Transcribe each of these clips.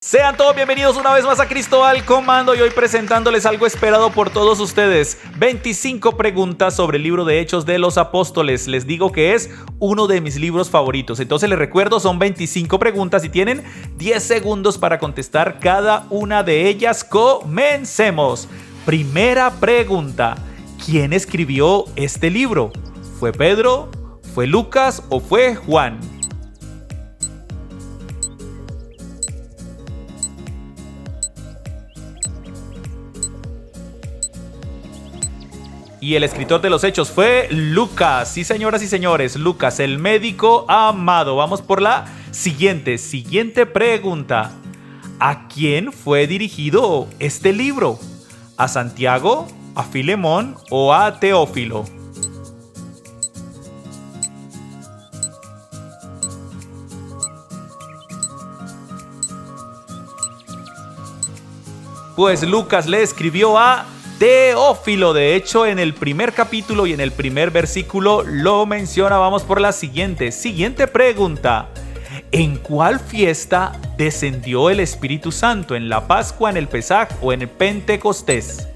Sean todos bienvenidos una vez más a Cristo al Comando y hoy presentándoles algo esperado por todos ustedes. 25 preguntas sobre el libro de Hechos de los Apóstoles. Les digo que es uno de mis libros favoritos. Entonces les recuerdo, son 25 preguntas y tienen 10 segundos para contestar cada una de ellas. Comencemos. Primera pregunta. ¿Quién escribió este libro? ¿Fue Pedro? ¿Fue Lucas o fue Juan? Y el escritor de los Hechos fue Lucas. Sí, señoras y señores, Lucas, el médico amado. Vamos por la siguiente pregunta. ¿A quién fue dirigido este libro? ¿A Santiago, a Filemón o a Teófilo? Pues Lucas le escribió a Teófilo. De hecho, en el primer capítulo y en el primer versículo lo menciona. Vamos por la siguiente pregunta. ¿En cuál fiesta descendió el Espíritu Santo? ¿En la Pascua, en el Pesaj o en el Pentecostés?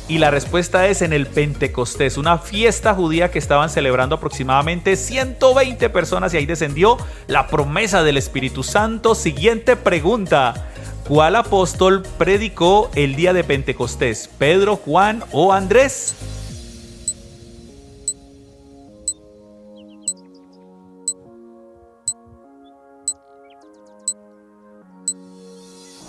Y la respuesta es en el Pentecostés, una fiesta judía que estaban celebrando aproximadamente 120 personas y ahí descendió la promesa del Espíritu Santo. Siguiente pregunta. ¿Cuál apóstol predicó el día de Pentecostés? ¿Pedro, Juan o Andrés?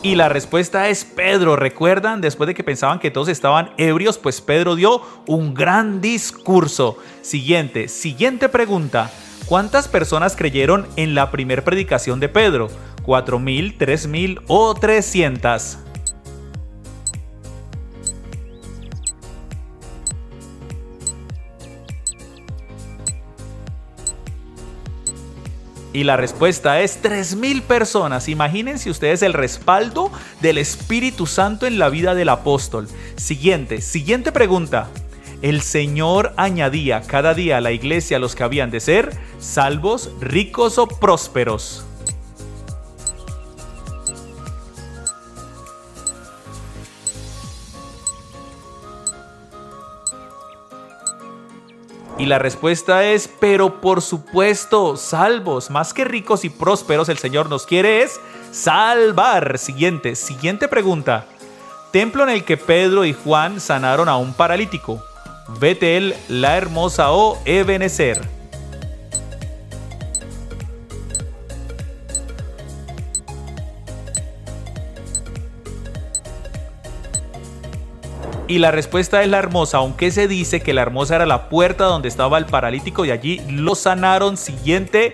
Y la respuesta es Pedro. ¿Recuerdan? Después de que pensaban que todos estaban ebrios, pues Pedro dio un gran discurso. Siguiente pregunta. ¿Cuántas personas creyeron en la primera predicación de Pedro? ¿4,000, 3,000 o 300? Y la respuesta es 3,000 personas. Imagínense ustedes el respaldo del Espíritu Santo en la vida del apóstol. Siguiente pregunta. El Señor añadía cada día a la iglesia a los que habían de ser salvos, ricos o prósperos. Y la respuesta es, pero por supuesto, salvos, más que ricos y prósperos, el Señor nos quiere es salvar. Siguiente pregunta. Templo en el que Pedro y Juan sanaron a un paralítico. Betel, La Hermosa o Ebenezer. Y la respuesta es La Hermosa, aunque se dice que La Hermosa era la puerta donde estaba el paralítico y allí lo sanaron. Siguiente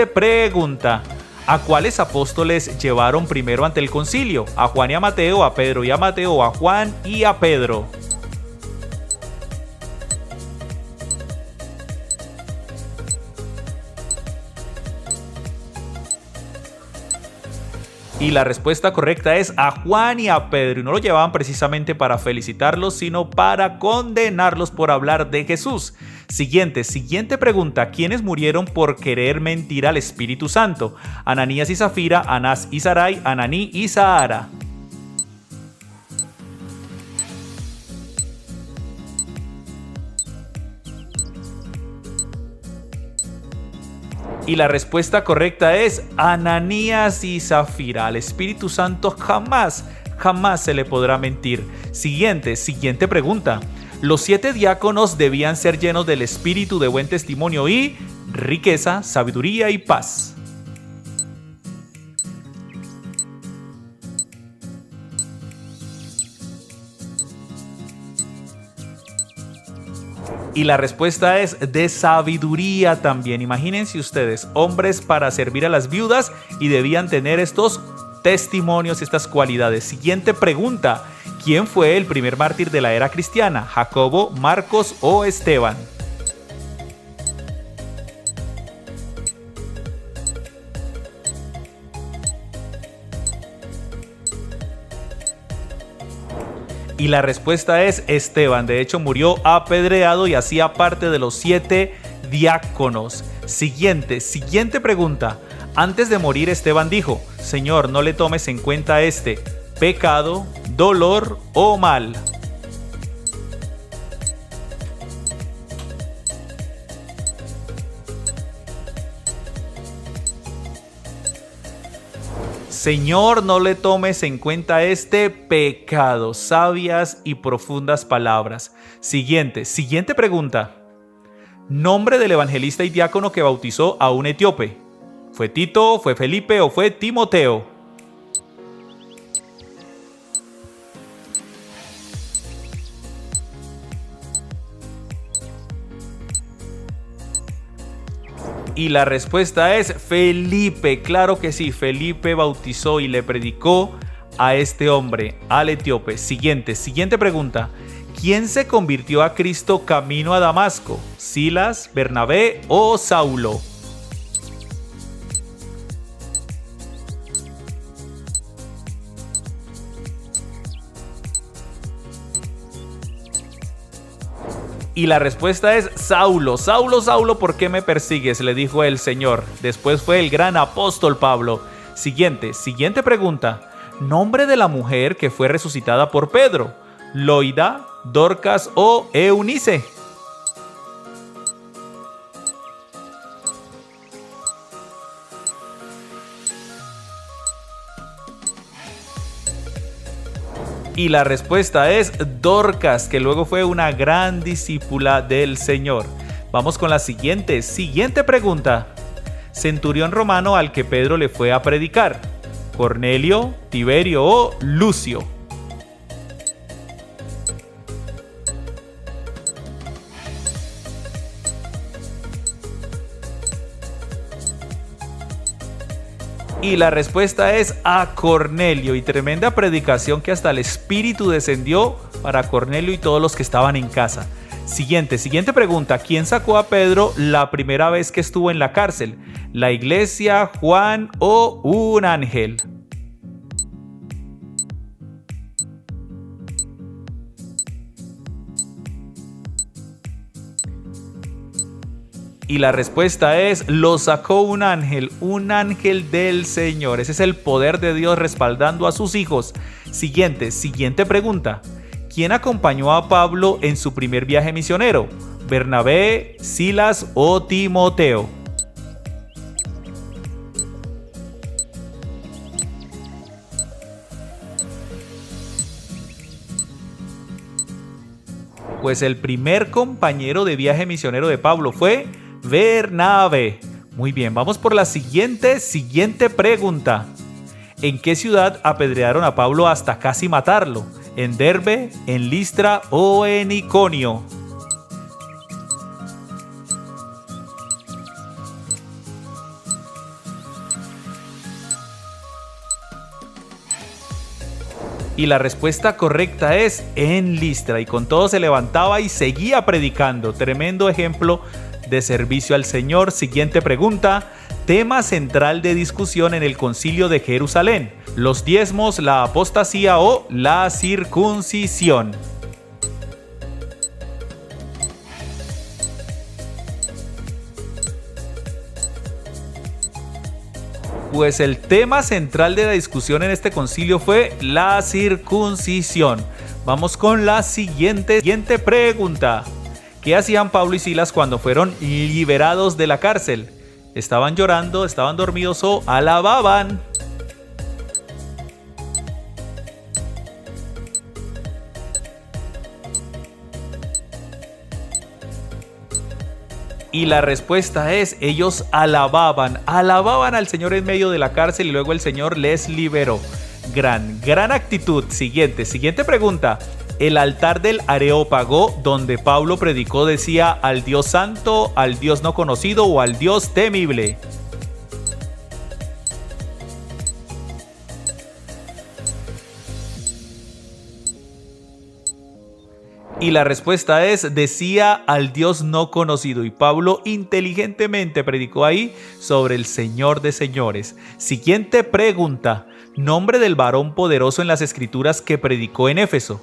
pregunta. ¿A cuáles apóstoles llevaron primero ante el concilio? ¿A Juan y a Mateo, a Pedro y a Mateo, a Juan y a Pedro? Y la respuesta correcta es a Juan y a Pedro. Y no lo llevaban precisamente para felicitarlos, sino para condenarlos por hablar de Jesús. Siguiente pregunta. ¿Quiénes murieron por querer mentir al Espíritu Santo? Ananías y Zafira, Anás y Sarai, Ananí y Sahara. Y la respuesta correcta es Ananías y Zafira. Al Espíritu Santo jamás se le podrá mentir. Siguiente pregunta. Los 7 diáconos debían ser llenos del espíritu de buen testimonio y riqueza, sabiduría y paz. Y la respuesta es de sabiduría también. Imagínense ustedes, hombres para servir a las viudas y debían tener estos testimonios, estas cualidades. Siguiente pregunta. ¿Quién fue el primer mártir de la era cristiana? ¿Jacobo, Marcos o Esteban? Y la respuesta es Esteban. De hecho, murió apedreado y hacía parte de los 7 diáconos. Siguiente pregunta. Antes de morir, Esteban dijo: Señor, no le tomes en cuenta este pecado, dolor o mal. Señor, no le tomes en cuenta este pecado. Sabias y profundas palabras. Siguiente pregunta. Nombre del evangelista y diácono que bautizó a un etíope. ¿Fue Tito, fue Felipe o fue Timoteo? Y la respuesta es Felipe. Claro que sí, Felipe bautizó y le predicó a este hombre, al etíope. Siguiente pregunta. ¿Quién se convirtió a Cristo camino a Damasco? ¿Silas, Bernabé o Saulo? Y la respuesta es Saulo. Saulo, ¿por qué me persigues?, le dijo el Señor. Después fue el gran apóstol Pablo. Siguiente pregunta. Nombre de la mujer que fue resucitada por Pedro. ¿Loida, Dorcas o Eunice? Y la respuesta es Dorcas, que luego fue una gran discípula del Señor. Vamos con la siguiente pregunta. Centurión romano al que Pedro le fue a predicar. ¿Cornelio, Tiberio o Lucio? Y la respuesta es a Cornelio. Y tremenda predicación que hasta el Espíritu descendió para Cornelio y todos los que estaban en casa. Siguiente pregunta. ¿Quién sacó a Pedro la primera vez que estuvo en la cárcel? ¿La iglesia, Juan o un ángel? Y la respuesta es, lo sacó un ángel del Señor. Ese es el poder de Dios respaldando a sus hijos. Siguiente pregunta. ¿Quién acompañó a Pablo en su primer viaje misionero? ¿Bernabé, Silas o Timoteo? Pues el primer compañero de viaje misionero de Pablo fue Bernabé. Muy bien, vamos por la siguiente pregunta. ¿En qué ciudad apedrearon a Pablo hasta casi matarlo? ¿En Derbe, en Listra o en Iconio? Y la respuesta correcta es en Listra. Y con todo se levantaba y seguía predicando. Tremendo ejemplo de servicio al Señor. Siguiente pregunta. Tema central de discusión en el Concilio de Jerusalén. ¿Los diezmos, la apostasía o la circuncisión? Pues el tema central de la discusión en este concilio fue la circuncisión. Vamos con la siguiente pregunta. ¿Qué hacían Pablo y Silas cuando fueron liberados de la cárcel? ¿Estaban llorando, estaban dormidos o alababan? Y la respuesta es, ellos alababan al Señor en medio de la cárcel y luego el Señor les liberó. Gran actitud. Siguiente pregunta. El altar del Areópago donde Pablo predicó decía al Dios santo, al Dios no conocido o al Dios temible. Y la respuesta es, decía al Dios no conocido. Y Pablo inteligentemente predicó ahí sobre el Señor de señores. Siguiente pregunta. Nombre del varón poderoso en las Escrituras que predicó en Éfeso.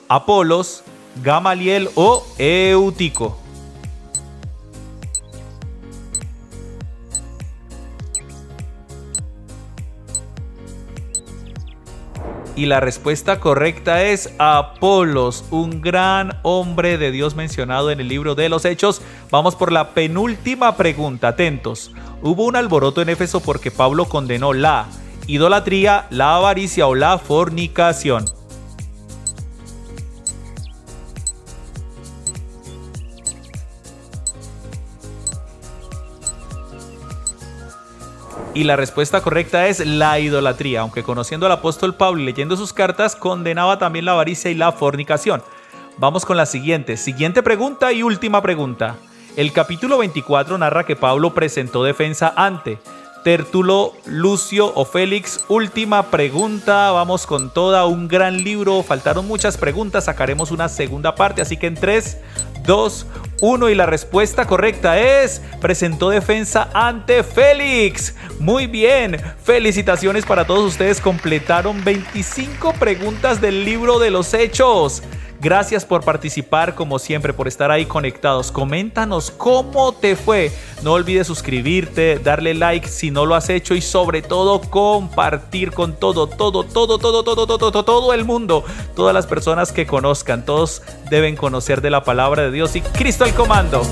Apolos, Gamaliel o Eutico. Y la respuesta correcta es Apolos, un gran hombre de Dios mencionado en el libro de los Hechos. Vamos por la penúltima pregunta, atentos. Hubo un alboroto en Éfeso porque Pablo condenó la idolatría, la avaricia o la fornicación. Y la respuesta correcta es la idolatría, aunque conociendo al apóstol Pablo y leyendo sus cartas, condenaba también la avaricia y la fornicación. Vamos con la siguiente pregunta y última pregunta. El capítulo 24 narra que Pablo presentó defensa ante Tértulo, Lucio o Félix. Última pregunta, vamos con toda, un gran libro, faltaron muchas preguntas, sacaremos una segunda parte, así que en 3, 2, 1 y la respuesta correcta es presentó defensa ante Félix. Muy bien, felicitaciones para todos ustedes, completaron 25 preguntas del libro de los Hechos. Gracias por participar, como siempre, por estar ahí conectados. Coméntanos cómo te fue. No olvides suscribirte, darle like si no lo has hecho y sobre todo compartir con todo el mundo. Todas las personas que conozcan, todos deben conocer de la palabra de Dios y Cristo al comando.